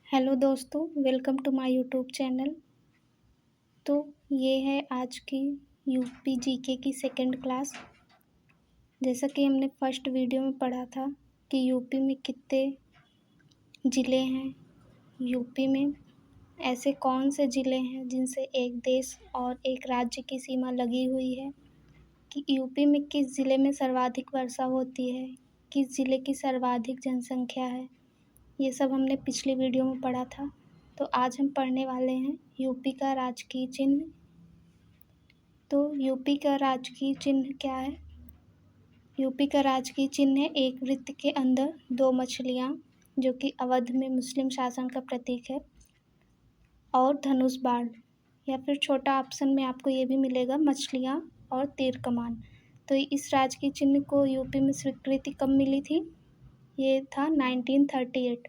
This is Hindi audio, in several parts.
हेलो दोस्तों, welcome to my YouTube channel. तो ये है आज की यूपी जीके की सेकंड क्लास। जैसा कि हमने फर्स्ट वीडियो में पढ़ा था कि यूपी में कितने ज़िले हैं, यूपी में ऐसे कौन से ज़िले हैं जिनसे एक देश और एक राज्य की सीमा लगी हुई है, कि यूपी में किस ज़िले में सर्वाधिक वर्षा होती है, किस ज़िले की सर्वाधिक जनसंख्या है। ये सब हमने पिछली वीडियो में पढ़ा था। तो आज हम पढ़ने वाले हैं यूपी का राजकीय चिन्ह। तो यूपी का राजकीय चिन्ह क्या है? यूपी का राजकीय चिन्ह है एक वृत्त के अंदर दो मछलियाँ, जो कि अवध में मुस्लिम शासन का प्रतीक है, और धनुष बाण, या फिर छोटा ऑप्शन में आपको ये भी मिलेगा मछलियाँ और तीर कमान। तो इस राजकीय चिन्ह को यूपी में स्वीकृति कब मिली थी? ये था 1938।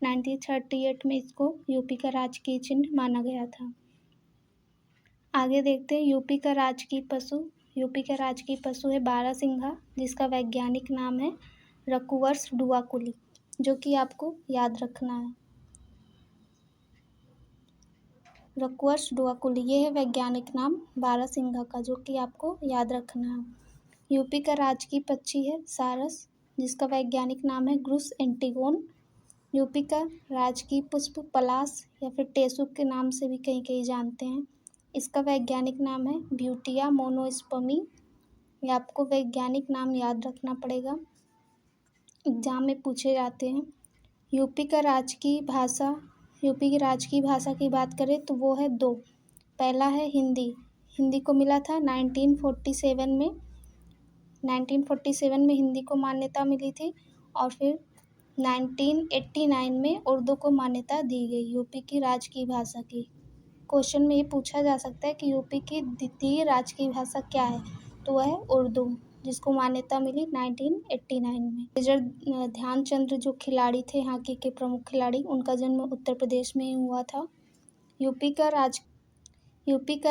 1938 में इसको यूपी का राजकीय चिन्ह माना गया था। आगे देखते हैं यूपी का राजकीय पशु। यूपी का राजकीय पशु है बारहसिंघा, जिसका वैज्ञानिक नाम है रघुवंश डुआकुली, जो कि आपको याद रखना है। रघुवंश डुआकुली ये है वैज्ञानिक नाम बारहसिंघा का, जो कि आपको याद रखना है। यूपी का राजकीय पक्षी है सारस, जिसका वैज्ञानिक नाम है ग्रुस एंटिगोन। यूपी का राजकीय पुष्प पलाश या फिर टेसुक के नाम से भी कहीं कहीं जानते हैं। इसका वैज्ञानिक नाम है ब्यूटिया मोनोस्पर्मी। ये आपको वैज्ञानिक नाम याद रखना पड़ेगा, एग्जाम में पूछे जाते हैं। यूपी का राजकीय भाषा, यूपी की राजकीय भाषा की बात करें तो वो है दो। पहला है हिंदी। हिंदी को मिला था 1947 में। 1947 में हिंदी को मान्यता मिली थी, और फिर 1989 में उर्दू को मान्यता दी गई यूपी की राजकीय भाषा की। क्वेश्चन में ये पूछा जा सकता है कि यूपी की द्वितीय राजकीय भाषा क्या है, तो वह है उर्दू, जिसको मान्यता मिली 1989 में। मेजर ध्यानचंद जो खिलाड़ी थे, हॉकी के प्रमुख खिलाड़ी, उनका जन्म उत्तर प्रदेश में ही हुआ था। यूपी का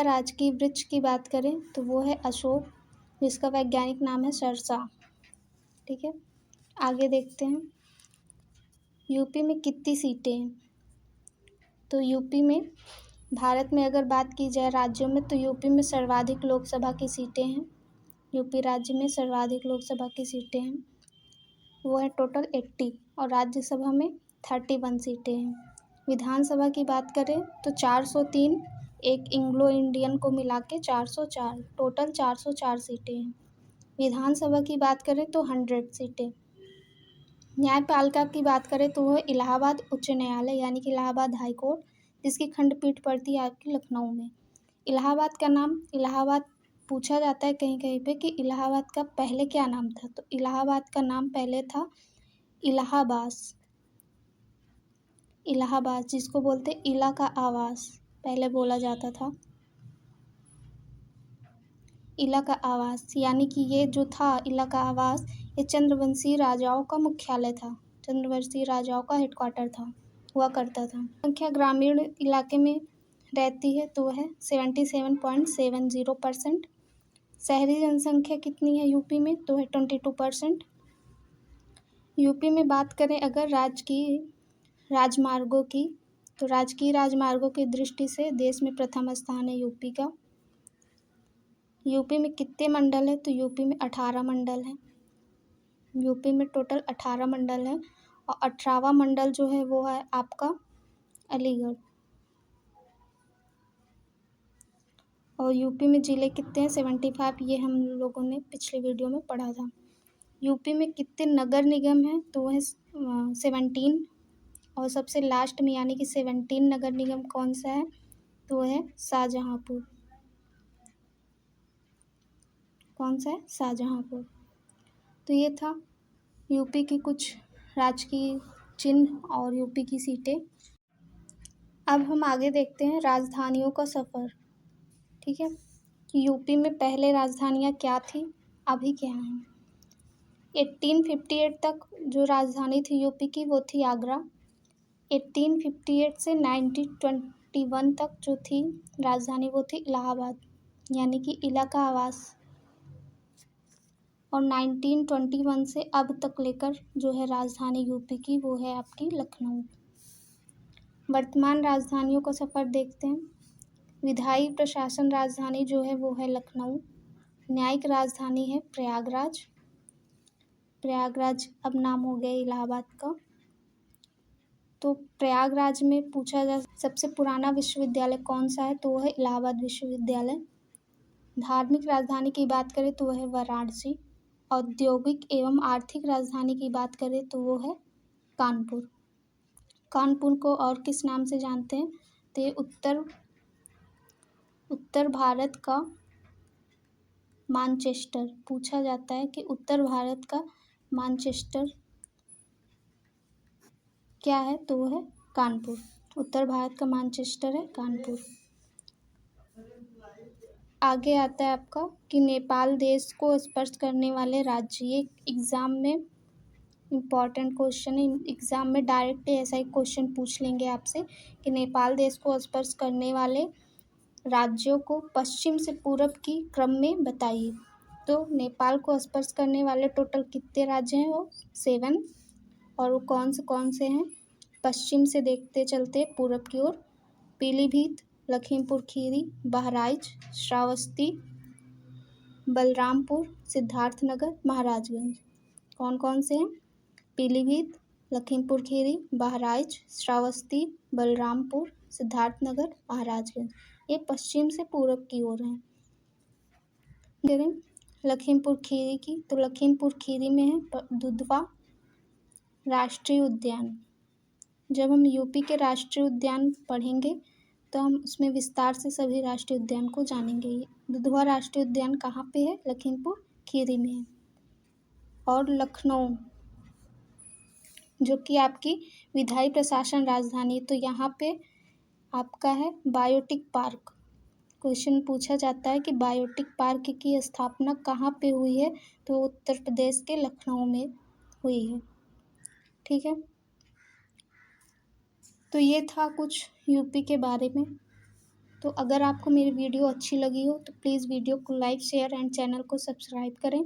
राजकीय वृक्ष की बात करें तो वो है अशोक, जिसका वैज्ञानिक नाम है सरसा। ठीक है, आगे देखते हैं यूपी में कितनी सीटें हैं। तो यूपी में, भारत में अगर बात की जाए राज्यों में, तो यूपी में सर्वाधिक लोकसभा की सीटें हैं। यूपी राज्य में सर्वाधिक लोकसभा की सीटें हैं, वो है टोटल 80, और राज्यसभा में 31 सीटें हैं। विधानसभा की बात करें तो 403, एक एंग्लो इंडियन को मिला के 404, टोटल 404 सीटें हैं। विधानसभा की बात करें तो 100 सीटें। न्यायपालिका की बात करें तो वह इलाहाबाद उच्च न्यायालय यानी कि इलाहाबाद हाई कोर्ट, जिसकी खंडपीठ पड़ती है आपकी लखनऊ में। इलाहाबाद का नाम, इलाहाबाद पूछा जाता है कहीं कहीं पे कि इलाहाबाद का पहले क्या नाम था, तो इलाहाबाद का नाम पहले था इलाहाबास। इलाहाबाद, जिसको बोलते इला का आवास, पहले बोला जाता था इला का आवास, यानी कि ये जो था इला का आवास, ये चंद्रवंशी राजाओं का मुख्यालय था, चंद्रवंशी राजाओं का हेडक्वार्टर था, हुआ करता था। संख्या ग्रामीण इलाके में रहती है तो वह 77.70%। शहरी जनसंख्या कितनी है यूपी में, तो है 22%। यूपी में बात करें अगर राजमार्गों की, तो राजकीय राजमार्गों की दृष्टि से देश में प्रथम स्थान है यूपी का। यूपी में कितने मंडल है, तो यूपी में 18 मंडल हैं। यूपी में टोटल 18 मंडल हैं, और 18वां मंडल जो है वो है आपका अलीगढ़। और यूपी में ज़िले कितने हैं, 75, ये हम लोगों ने पिछले वीडियो में पढ़ा था। यूपी में कितने नगर निगम हैं, तो वह 17, और सबसे लास्ट में यानी कि 17 नगर निगम कौन सा है, तो वह है शाहजहाँपुर। कौन सा है, शाहजहाँपुर। तो ये था यूपी की कुछ राजकीय चिन्ह और यूपी की सीटें। अब हम आगे देखते हैं राजधानियों का सफ़र। ठीक है, कि यूपी में पहले राजधानियाँ क्या थी, अभी क्या हैं। 1858 तक जो राजधानी थी यूपी की वो थी आगरा। 1858 से 1921 तक जो थी राजधानी वो थी इलाहाबाद, यानी कि इला का आवास। और 1921 से अब तक लेकर जो है राजधानी यूपी की वो है आपकी लखनऊ। वर्तमान राजधानियों का सफ़र देखते हैं। विधायी प्रशासन राजधानी जो है वो है लखनऊ। न्यायिक राजधानी है प्रयागराज। प्रयागराज अब नाम हो गया इलाहाबाद का। तो प्रयागराज में पूछा जा सबसे पुराना विश्वविद्यालय कौन सा है, तो वो है इलाहाबाद विश्वविद्यालय। धार्मिक राजधानी की बात करें तो वह है वाराणसी। औद्योगिक एवं आर्थिक राजधानी की बात करें तो वो है कानपुर। कानपुर को और किस नाम से जानते हैं, तो ये उत्तर भारत का मानचेस्टर पूछा जाता है कि उत्तर भारत का मानचेस्टर क्या है, तो वो है कानपुर। उत्तर भारत का मानचेस्टर है कानपुर। आगे आता है आपका कि नेपाल देश को स्पर्श करने वाले राज्य। ये एग्ज़ाम में इम्पॉर्टेंट क्वेश्चन है। एग्ज़ाम में डायरेक्ट ऐसा ही क्वेश्चन पूछ लेंगे आपसे कि नेपाल देश को स्पर्श करने वाले राज्यों को पश्चिम से पूरब की क्रम में बताइए। तो नेपाल को स्पर्श करने वाले टोटल कितने राज्य हैं, वो 7। और वो कौन से हैं, पश्चिम से देखते चलते पूरब की ओर पीलीभीत, लखीमपुर खीरी, बहराइच, श्रावस्ती, बलरामपुर, सिद्धार्थनगर, महाराजगंज। कौन से हैं, पीलीभीत, लखीमपुर खीरी, बहराइच, श्रावस्ती, बलरामपुर, सिद्धार्थनगर, महाराजगंज। ये पश्चिम से पूरब की ओर हैं। लखीमपुर खीरी की, तो लखीमपुर खीरी में है दुधवा राष्ट्रीय उद्यान। जब हम यूपी के राष्ट्रीय उद्यान पढ़ेंगे तो हम उसमें विस्तार से सभी राष्ट्रीय उद्यान को जानेंगे। दुधवा राष्ट्रीय उद्यान कहाँ पे है, लखीमपुर खीरी में है। और लखनऊ जो कि आपकी विधायी प्रशासन राजधानी, तो यहाँ पे आपका है बायोटिक पार्क। क्वेश्चन पूछा जाता है कि बायोटिक पार्क की स्थापना कहाँ पे हुई है, तो उत्तर प्रदेश के लखनऊ में हुई है। ठीक है, तो ये था कुछ यूपी के बारे में। तो अगर आपको मेरी वीडियो अच्छी लगी हो तो प्लीज़ वीडियो को लाइक, शेयर एंड चैनल को सब्सक्राइब करें।